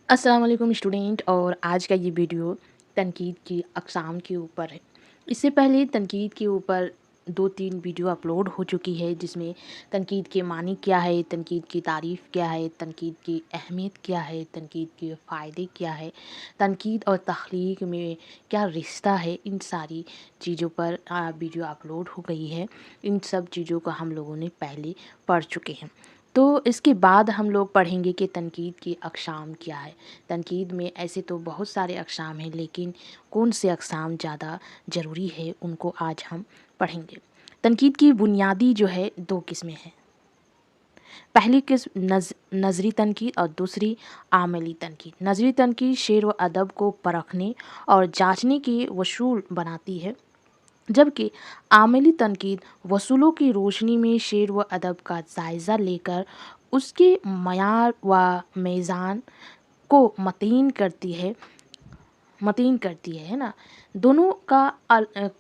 अस्सलाम वालेकुम स्टूडेंट। और आज का ये वीडियो तनकीद की अक़साम के ऊपर है। इससे पहले तनकीद के ऊपर 2-3 वीडियो अपलोड हो चुकी है, जिसमें तनकीद के मानी क्या है, तनकीद की तारीफ़ क्या है, तनकीद की अहमियत क्या है, तनकीद के फ़ायदे क्या है, तनकीद और तख्लीक में क्या रिश्ता है, इन सारी चीज़ों पर वीडियो अपलोड हो गई है। इन सब चीज़ों को हम लोगों ने पहले पढ़ चुके हैं। तो इसके बाद हम लोग पढ़ेंगे कि तनकीद की अक़साम क्या है। तनकीद में ऐसे तो बहुत सारे अक़साम हैं, लेकिन कौन से अक़साम ज़्यादा ज़रूरी है, उनको आज हम पढ़ेंगे। तनकीद की बुनियादी जो है 2 किस्में हैं। पहली किस्म नज़री तनकीद और दूसरी आमली तनकीद। नज़री तनकीद शेर व अदब को परखने और जाँचने के वसूल बनाती है, जबकि आमली तनकीद वसूलों की रोशनी में शेर व अदब का जायज़ा लेकर उसके मयार व मीज़ान को मतीन करती है ना। दोनों का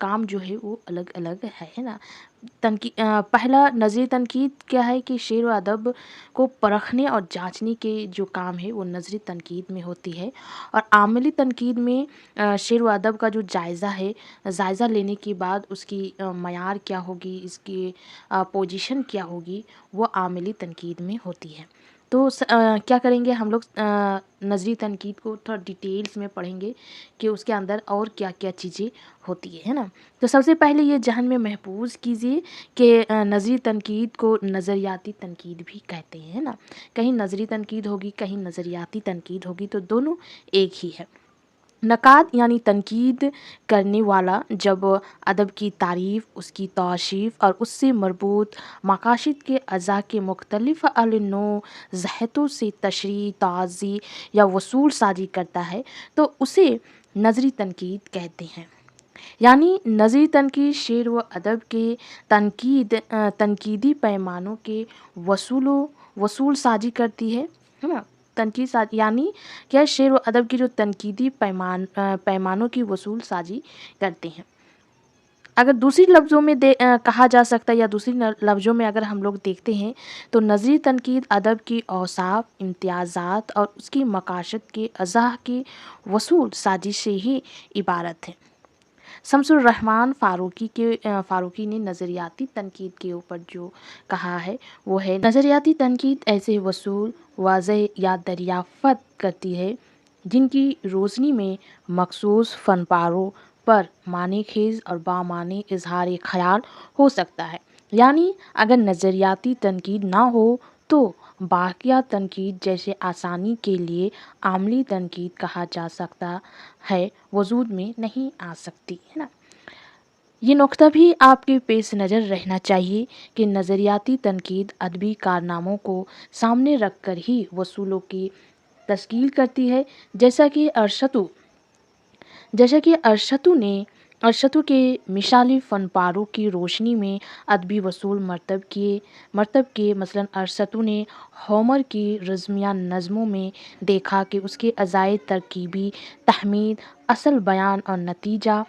काम जो है वो अलग अलग है ना। पहला नज़री तनकीद क्या है कि शेर व अदब को परखने और जांचने के जो काम है वो नज़री तनकीद में होती है। और आमली तनकीद में शेर व अदब का जो जायज़ा लेने के बाद उसकी मयार क्या होगी, इसकी पोजीशन क्या होगी, वो आमली तनकीद में होती है। तो क्या करेंगे हम लोग, नज़री तनकीद को थोड़ा डिटेल्स में पढ़ेंगे कि उसके अंदर और क्या क्या चीज़ें होती है ना। तो सबसे पहले ये जहन में महफूज कीजिए कि नज़री तनकीद को नज़रियाती तनकीद भी कहते हैं ना। कहीं नज़री तनकीद होगी, कहीं नज़रियाती तनकीद होगी, तो दोनों एक ही है। नक़ाद यानी तनकीद करने वाला जब अदब की तारीफ़, उसकी तौसीफ़ और उससे मरबूत मकासद के अज़ा के मुख्तलिफ़ अलनो जहतों से तशरीह, ताज़ी या वसूल साजी करता है, तो उसे नज़री तनकीद कहते हैं। यानी नज़री तनकीद शेर व अदब के तनकीदी पैमानों के वसूल साजी करती है ना। तनकीद साजी यानी क्या, शेर व अदब की जो तनकीदी पैमानों की वसूल साजी करते हैं। अगर दूसरी लफ्ज़ों में कहा जा सकता है, या दूसरी लफ्ज़ों में अगर हम लोग देखते हैं, तो नज़री तनकीद अदब की औसाफ, इम्तियाज़ात और उसकी मकासद के अज़ा की वसूल साजी से ही इबारत है। शमसुर रहमान फ़ारूकी ने नज़रियाती तनकीद के ऊपर जो कहा है वो है, नज़रियाती तनकीद ऐसे वसूल वाज़ेह या दरियाफ़त करती है जिनकी रोशनी में मखसूस फ़नपारों पर माने खेज़ और बामाने इजहार ख़याल हो सकता है। यानी अगर नज़रियाती तनकीद ना हो तो बाक़िया तनकीद जैसे आसानी के लिए आमली तनकीद कहा जा सकता है, वजूद में नहीं आ सकती है ना। ये नुक्ता भी आपके पेश नज़र रहना चाहिए कि नज़रियाती तनकीद अदबी कारनामों को सामने रख कर ही वसूलों की तश्कील करती है, जैसा कि के मिसाली फ़नपारों की रोशनी में अदबी वसूल मरतब के मसलन अरसतू ने होमर की रज़मिया नज़मों में देखा कि उसके अज़ाए तरकीबी तहमीद असल बयान और नतीजा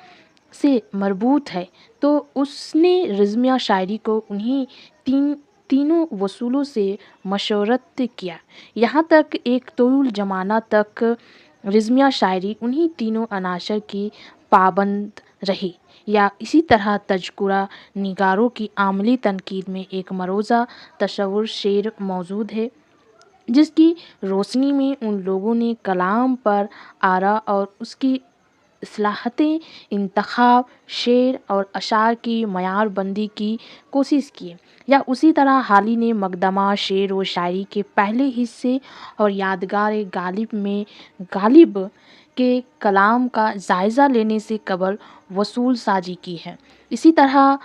से मरबूत है, तो उसने रिज़मिया शायरी को उन्हीं तीनों वसूलों से मशवरत किया। यहाँ तक एक तवील ज़माना तक रिज़मिया शायरी उन्हीं तीनों अनासर की पाबंद रही। या इसी तरह तज़किरा निगारों की आमली तनकीद में एक मरोज़ा तसव्वुर शेर मौजूद है, जिसकी रोशनी में उन लोगों ने कलाम पर आरा और उसकी इस्लाहतें इंतखाब, शेर और अशार की मयार बंदी की कोशिश की। या उसी तरह हाली ने मकदमा शेर व शायरी के पहले हिस्से और यादगार गालिब के कलाम का जायज़ा लेने से कबल वसूल साजी की है। इसी तरह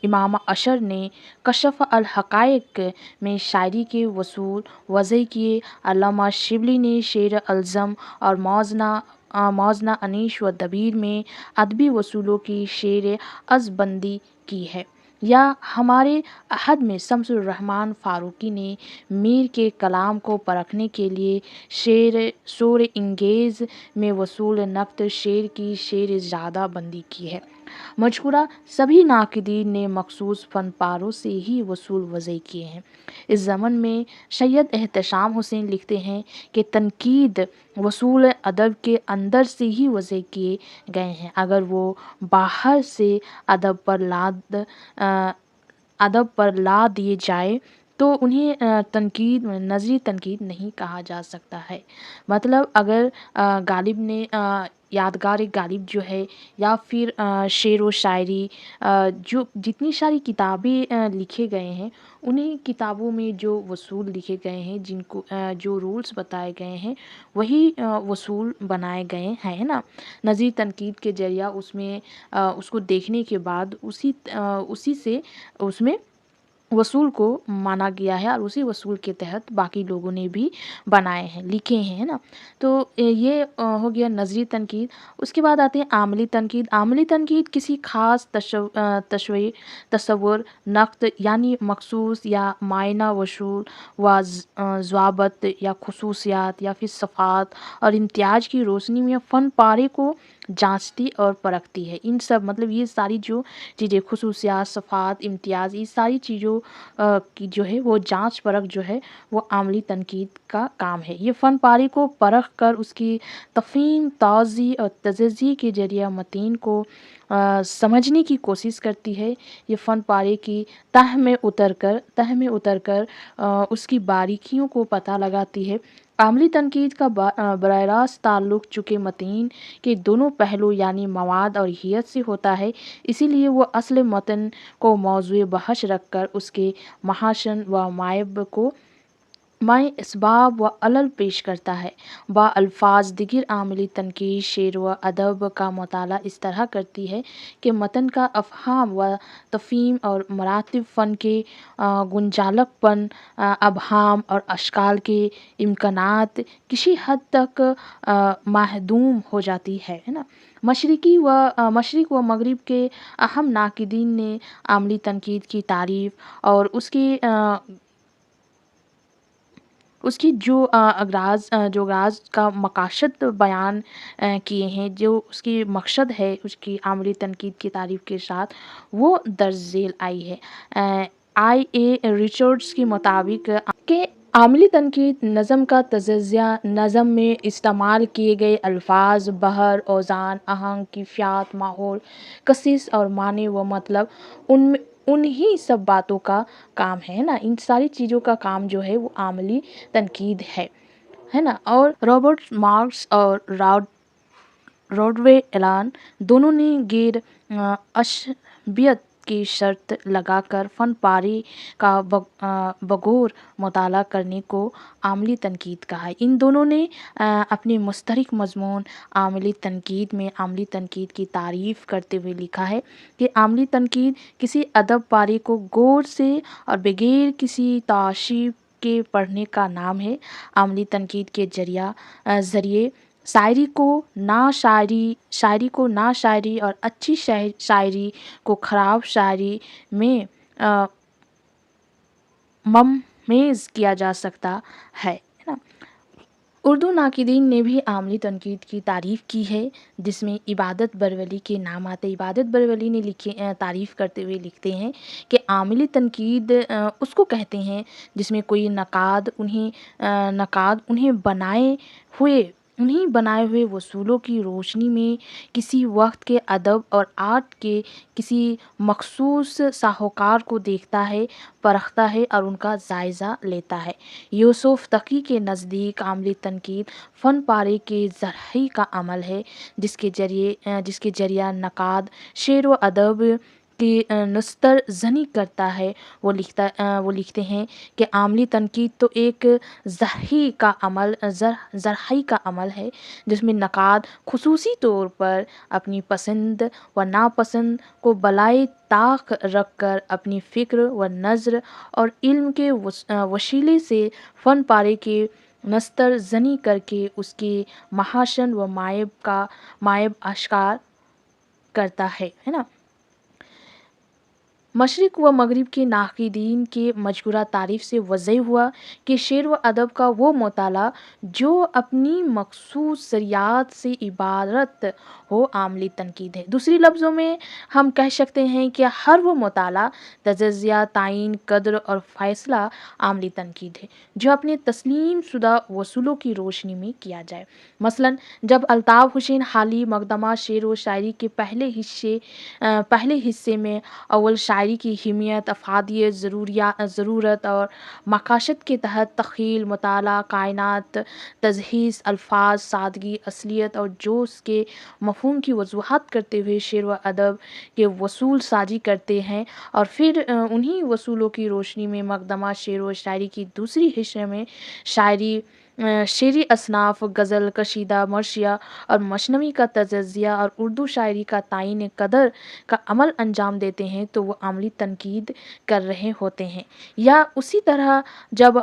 इमाम अशर ने कशफ़ अल हक़ाइक़ में शायरी के वसूल वज़ह किए। अल्लामा शिबली ने शेर अलज़म और मौज़ना अनीश व दबीर में अदबी वसूलों की शेर अज़बंदी की है। या हमारे अहद में शमसुर रहमान फ़ारूकी ने मीर के कलाम को परखने के लिए शोर इंगेज़ में वसूल नक़्त शेर की शेर ज़्यादा बंदी की है। मज़कूरा सभी नाक़िदीन ने मख़सूस फ़न पारों से ही वसूल वज़े किए हैं। इस ज़मन में सैयद एहतशाम हुसैन लिखते हैं कि तनकीद वसूल अदब के अंदर से ही वज़े किए गए हैं। अगर वो बाहर से अदब पर लाद अ, अदब पर ला दिए जाए तो उन्हें तनकीद नज़री तनकीद नहीं कहा जा सकता है। मतलब अगर गालिब ने यादगार गालिब जो है या फिर शेर व शायरी जो जितनी सारी किताबें लिखे गए हैं, उन्हीं किताबों में जो वसूल लिखे गए हैं, जिनको जो रूल्स बताए गए हैं, वही वसूल बनाए गए हैं, है ना? नज़री तनकीद के ज़रिया उसमें उसको देखने के बाद उसी से उसमें वसूल को माना गया है और उसी वसूल के तहत बाकी लोगों ने भी बनाए हैं, लिखे हैं, है ना? तो ये हो गया नज़री तनकीद। उसके बाद आते हैं आमली तनकीद। आमली तनकीद किसी ख़ास तसव्वुर, नक़्द यानी मख़सूस या मायना वसूल ज़वाबत या ख़ुसूसियात या फिर सिफ़ात और इम्तियाज़ की रोशनी में फ़न पारे को जाँचती और परखती है। इन सब मतलब ये सारी जो चीज़ें ख़ुसूसियात, सिफ़ात, इम्तियाज़, ये सारी चीज़ों की जो है वो जाँच परख जो है वो आमली तनकीद का काम है। ये फ़न पारे को परख कर उसकी तफ़हीम, तौज़ी और तजज़िये के ज़रिए मतन को समझने की कोशिश करती है। ये फ़न पारे की तह में उतर कर उसकी बारीकियों को पता लगाती है। आमली तनकीद का बराह रास्त ताल्लुक़ चूँकि मतन के दोनों पहलू यानी मवाद और हियत से होता है, इसीलिए वो असल मतन को मौज़ूए बहस रखकर उसके महासन व मायब को माए इसबाब व अलल पेश करता है। अल्फाज दिगर आमली तनकीद शेर व अदब का मुताला इस तरह करती है कि मतन का अफ़हाम व तफ़हीम और मरातिब फ़न के गुंजालकपन, अबहाम और अशकाल के इम्कानात किसी हद तक महदूम हो जाती है ना? मशरिक़ व मग़रिब के अहम नाक़िदीन ने आमली तनकीद की तारीफ़ और उसकी जो अगराज़ का मकासद बयान किए हैं, जो उसकी मकसद है उसकी आमली तनकीद की तारीफ़ के साथ, वो दर्ज ज़ेल आई है। I. A. रिचर्ड्स के मुताबिक कि आमली तनकीद नज़म का तज़ज़िया, नज़म में इस्तेमाल किए गए अल्फाज, बहर, औज़ान, आहंग, कैफ़ियत, माहौल, कशिश और माने व मतलब उन्हीं सब बातों का काम है ना? इन सारी चीज़ों का काम जो है वो आमली तनकीद है ना? और रॉबर्ट मार्क्स और रॉडवे एलान दोनों ने अशबियत की शर्त लगाकर फ़न पारे का बग़ौर मुताला करने को आमली तनकीद कहा है। इन दोनों ने अपने मुश्तरक मज़मून आमली तनकीद में आमली तनकीद की तारीफ़ करते हुए लिखा है कि आमली तनकीद किसी अदब पारे को गौर से और बगैर किसी ताशीफ़ के पढ़ने का नाम है। आमली तनकीद के ज़रिए शायरी को ना शायरी और अच्छी शायरी को ख़राब शायरी में मम्मेज़ किया जा सकता है ना? उर्दू नाक़िदीन ने भी आमली तनकीद की तारीफ़ की है, जिसमें इबादत बरवली के नाम आते हैं। इबादत बरवली ने तारीफ़ करते हुए लिखते हैं कि आमली तनकीद उसको कहते हैं जिसमें कोई नक़ाद उन्हीं बनाए हुए वसूलों की रोशनी में किसी वक्त के अदब और आर्ट के किसी मख़सूस साहूकार को देखता है, परखता है और उनका जायज़ा लेता है। यूसुफ़ तकी के नज़दीक आमली तनकीद फ़न पारे के ज़रही का अमल है, जिसके ज़रिया नक़ाद शेर व अदब की नुस्तरज़नी करता है। वो लिखते हैं कि आमली तनकीद तो एक ज़रही का अमल है, जिसमें नक़ाद ख़ुसूसी तौर पर अपनी पसंद व नापसंद को बलाए ताक़ रख कर अपनी फ़िक्र व नज़र और इल्म के वसीले से फ़न पारे के नस्तरज़नी करके उसके महासन व मायब आश्कार करता है ना? मशरिक़ व मग़रिब के नाक़िदीन के मज़कूरा तारीफ़ से वाज़ेह हुआ कि शेर व अदब का वो मुताला जो अपनी मख़सूस ज़रियात से इबारत हो आमली तनकीद है। दूसरी लफ्ज़ों में हम कह सकते हैं कि हर वो मुताला तजज़िया, तायीन, क़द्र और फ़ैसला आमली तनकीद है जो अपने तस्लीम शुदा वसूलों की रोशनी में किया जाए। मसलन जब अल्ताफ़ हुसैन हाली मक़दमा शेर व शायरी के पहले हिस्से में अव्वल शायरी की हिमियत, अफ़ादियत, ज़रूरत और मकासद के तहत तख़ील, मुताला, कायनात, तज़हीज़, अल्फ़ाज़, सादगी, असलियत और जोश के मफ़हूम की वज़ूहात करते हुए शेर व अदब के वसूल साजी करते हैं और फिर उन्हीं वसूलों की रोशनी में मक़दमा शेर व शायरी की दूसरी हिस्से में शेरी असनाफ़, ग़ज़ल, कशीदा, मर्सिया और मशनवी का तज़ज़िया और उर्दू शायरी का तायीन क़दर का अमल अंजाम देते हैं तो वो अमली तनकीद कर रहे होते हैं। या उसी तरह जब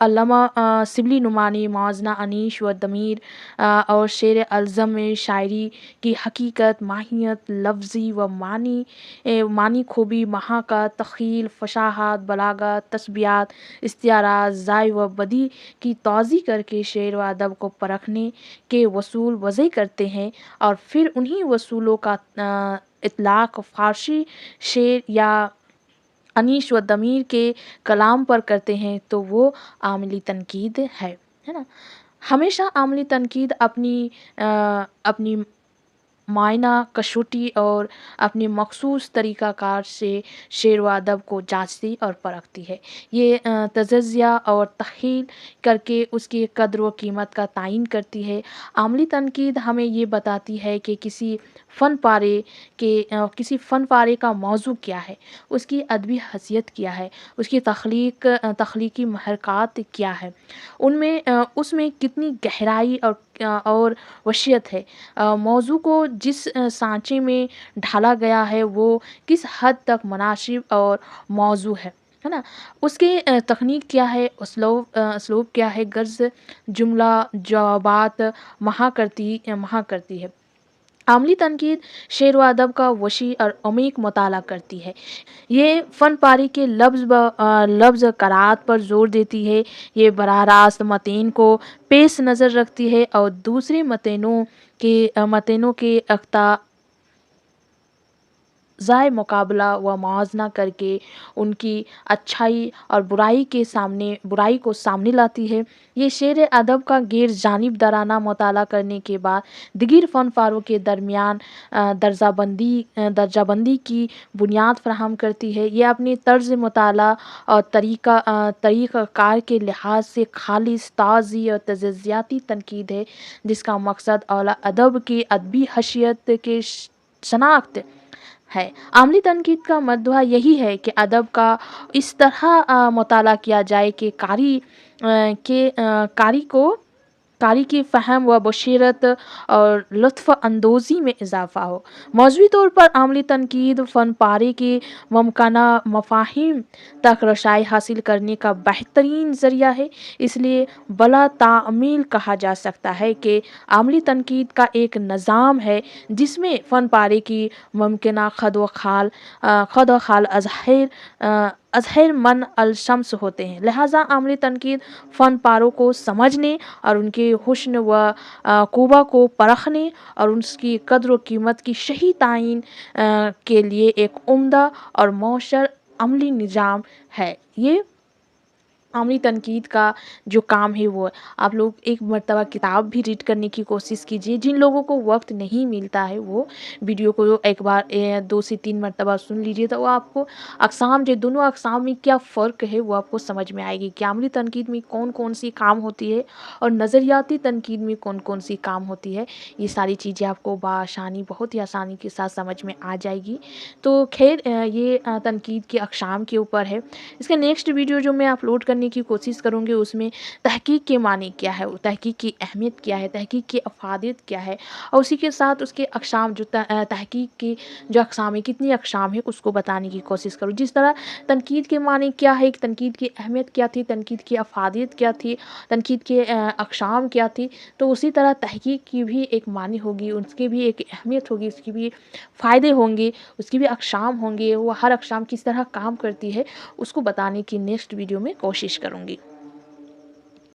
अल्लामा शिबली नुमानी मौज़ना अनीश व दमीर और शेर अल्ज़म में शायरी की हकीकत, माहियत, लफ्ज़ी व मानी खूबी, महाका, तख़ील, फ़साहत, बलागत, तस्बीहात, इस्तिआरात, ज़ाय व बदी की तौज़ी करके शेर व अदब को परखने के वसूल वज़े करते हैं और फिर उन्हीं वसूलों का इतलाक़ फ़ारसी शेर या अनीश व दमीर के कलाम पर करते हैं तो वो आमली तनकीद है ना? हमेशा आमली तनकीद अपनी मायना कशोटी और अपने मख़सूस तरीक़ाकार से शेर व अदब को जाँचती और परखती है। ये तज़ज़िया और तख़ील करके उसकी क़द्र व कीमत का तायीन करती है। आमली तनकीद हमें ये बताती है कि किसी फ़न पारे का मौज़ू क्या है, उसकी अदबी हैसियत क्या है, उसकी तख़लीक़ी महरक़ात क्या है, उसमें कितनी गहराई और वसीयत है। मौज़ू को जिस सांचे में ढाला गया है वो किस हद तक मुनासिब और मौज़ू है ना? उसकी तकनीक क्या है, उसलूब क्या है, गर्ज़, जुमला, जवाबात महा करती है। आमली तनकीद शेर व अदब का वसी और अमीक मुताला करती है। ये फ़न पारी के लफ्ज़ क़राअत पर ज़ोर देती है। ये बराह रास्त मतन को पेश नज़र रखती है और दूसरे मतनों के ज़ाय मुकाबला व मुआवज़ा करके उनकी अच्छाई और बुराई को सामने लाती है। ये शेर अदब का गैर जानिबदाराना मुताला करने के बाद दिगर फ़नकारों के दरमियान दर्जाबंदी की बुनियाद फ़राहम करती है। ये अपने तर्ज़ मुताला और तरीक़ाकार के लिहाज से खालिस, ताज़ी और तज़ज़ियाती तनकीद है जिसका मकसद औला अदब की अदबी हैसियत की शनाख्त है। आमली तनकीद का मद्दा यही है कि अदब का इस तरह मुताला किया जाए कि कारी की फ़हम व बशीरत और लुत्फ़ अंदोज़ी में इज़ाफ़ा हो। मौज़ूई तौर पर आमली तनकीद फ़न पारे के मुमकिना मफ़ाहिम तक रसाई हासिल करने का बेहतरीन ज़रिया है। इसलिए बला ताअम्मुल कहा जा सकता है कि आमली तनकीद का एक निज़ाम है जिसमें फ़न पारे की मुमकिना खद व खाल अज़हर मन अल-शम्स होते हैं। लिहाजा आमली तनकीद फ़न पारों को समझने और उनके हुस्न व क़ुवा को परखने और उसकी क़द्र व कीमत की सही तायीन के लिए एक उम्दा और मौसर अमली निज़ाम है। ये आमली तनकीद का जो काम है वो आप लोग एक मर्तबा किताब भी रीड करने की कोशिश कीजिए। जिन लोगों को वक्त नहीं मिलता है वो वीडियो को एक बार 2 से 3 मर्तबा सुन लीजिए तो वो आपको दोनों अक़साम में क्या फ़र्क है वो आपको समझ में आएगी कि आमली तनकीद में कौन कौन सी काम होती है और नज़रियाती तनकीद में कौन कौन सी काम होती है। ये सारी चीज़ें आपको बहुत ही आसानी के साथ समझ में आ जाएगी। तो खैर ये तनकीद की अक़साम के ऊपर है। इसका नेक्स्ट वीडियो जो मैं अपलोड करने करने की कोशिश करूँगी उसमें तहकीक के मानी क्या है, तहकीक की अहमियत क्या है, तहकीक की अफ़ादियत क्या है, और उसी के साथ उसके अक़साम जो तहकीक की जो अक़साम है, कितनी अक़साम है, उसको बताने की कोशिश करूँ। जिस तरह तनकीद के मानी क्या है, एक तनकीद की अहमियत क्या थी, तनकीद की अफ़ादियत क्या थी, तनकीद के अक़साम क्या थी, तो उसी तरह तहकीक की भी एक मानी होगी, उसकी भी एक अहमियत होगी, उसकी भी फ़ायदे होंगे, उसकी भी अक़साम होंगे, वो हर अक़साम किस तरह काम करती है, उसको बताने की नेक्स्ट वीडियो में कोशिश करूँगी।